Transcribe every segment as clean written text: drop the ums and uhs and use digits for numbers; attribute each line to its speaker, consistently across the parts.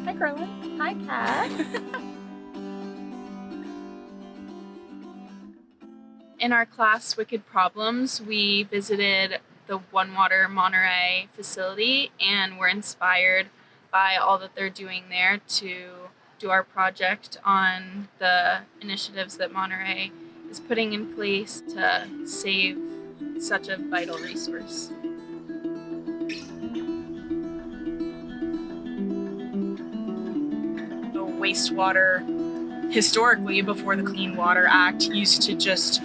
Speaker 1: Hi, Carlyn. Hi, Kat. In our class, Wicked Problems, we visited the One Water Monterey facility and were inspired by all that they're doing there to do our project on the initiatives that Monterey is putting in place to save such a vital resource. The wastewater, historically, before the Clean Water Act, used to just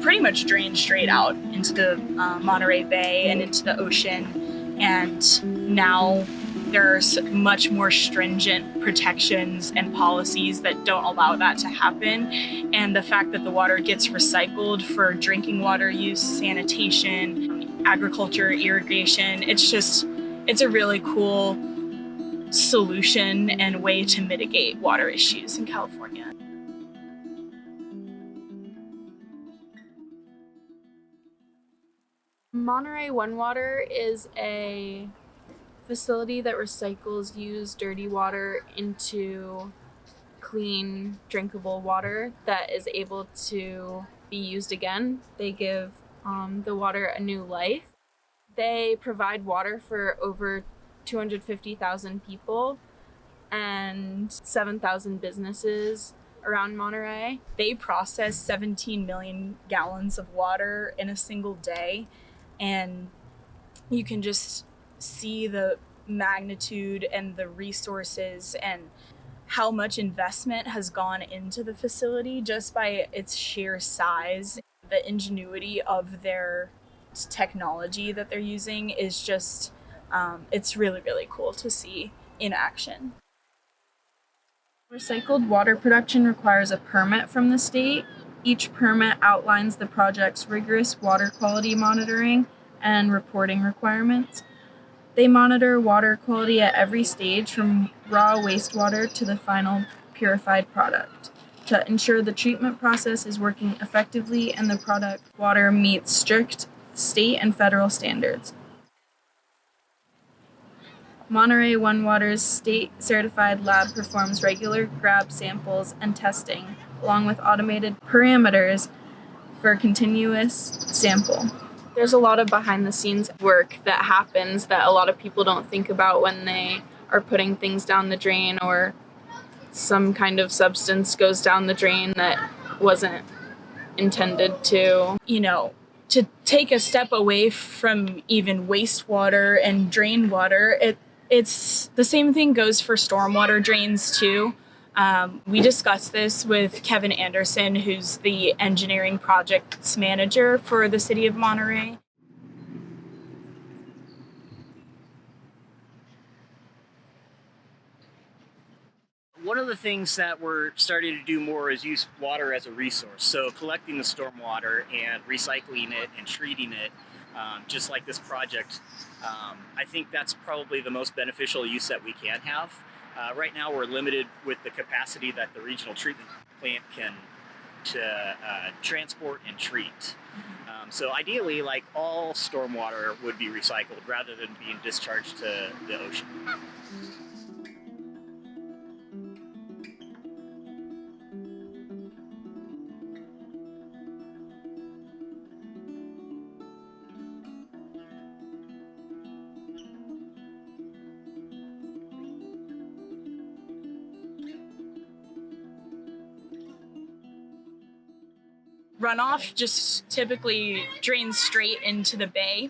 Speaker 1: pretty much drain straight out into the Monterey Bay and into the ocean. And now there's much more stringent protections and policies that don't allow that to happen. And the fact that the water gets recycled for drinking water use, sanitation, agriculture, irrigation, it's a really cool solution and way to mitigate water issues in California. Monterey One Water is a facility that recycles used dirty water into clean, drinkable water that is able to be used again. They give the water a new life. They provide water for over 250,000 people and 7,000 businesses around Monterey. They process 17 million gallons of water in a single day, and you can just see the magnitude and the resources and how much investment has gone into the facility just by its sheer size. The ingenuity of their technology that they're using is just, it's really, really cool to see in action. Recycled water production requires a permit from the state. Each permit outlines the project's rigorous water quality monitoring and reporting requirements. They monitor water quality at every stage, from raw wastewater to the final purified product, to ensure the treatment process is working effectively and the product water meets strict state and federal standards. Monterey One Water's state-certified lab performs regular grab samples and testing, along with automated parameters for continuous sample. There's a lot of behind-the-scenes work that happens that a lot of people don't think about when they are putting things down the drain, or some kind of substance goes down the drain that wasn't intended to. To take a step away from even wastewater and drain water, it's the same thing goes for stormwater drains too. We discussed this with Kevin Anderson, who's the engineering projects manager for the city of Monterey.
Speaker 2: One of the things that we're starting to do more is use water as a resource. So collecting the stormwater and recycling it and treating it, just like this project, I think that's probably the most beneficial use that we can have. Right now we're limited with the capacity that the regional treatment plant can transport and treat. So ideally, like, all stormwater would be recycled rather than being discharged to the ocean.
Speaker 1: Runoff just typically drains straight into the bay,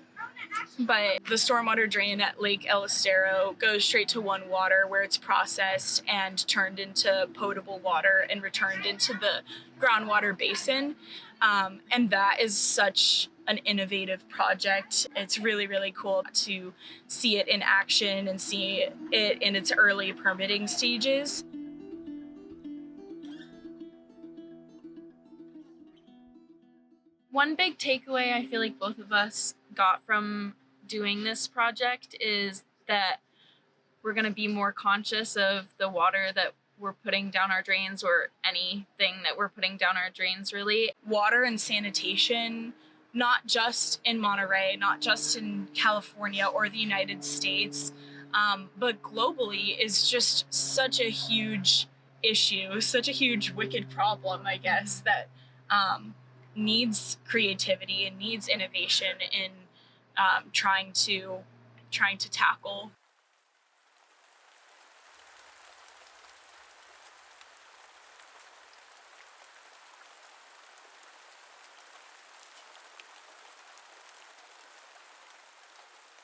Speaker 1: but the stormwater drain at Lake El Estero goes straight to One Water, where it's processed and turned into potable water and returned into the groundwater basin. And that is such an innovative project. It's really, really cool to see it in action and see it in its early permitting stages. One big takeaway I feel like both of us got from doing this project is that we're going to be more conscious of the water that we're putting down our drains, or anything that we're putting down our drains, really. Water and sanitation, not just in Monterey, not just in California or the United States,
Speaker 3: but globally is just such a huge issue, such a huge wicked problem, I guess, that needs creativity and needs innovation in trying to tackle.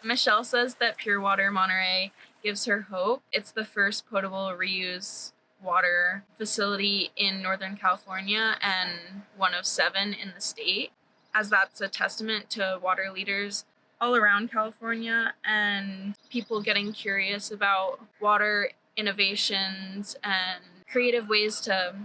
Speaker 1: Michelle says that Pure Water Monterey gives her hope. It's the first potable reuse water facility in Northern California and one of 7 in the state, as that's a testament to water leaders all around California and people getting curious about water innovations and creative ways to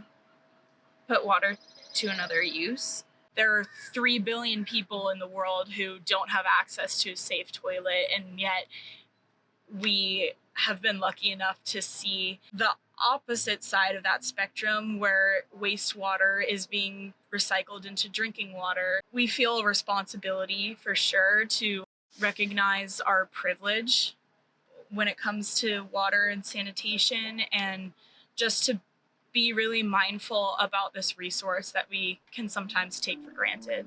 Speaker 1: put water to another use.
Speaker 3: There are 3 billion people in the world who don't have access to a safe toilet, and yet we have been lucky enough to see the opposite side of that spectrum where wastewater is being recycled into drinking water. We feel a responsibility for sure to recognize our privilege when it comes to water and sanitation, and just to be really mindful about this resource that we can sometimes take for granted.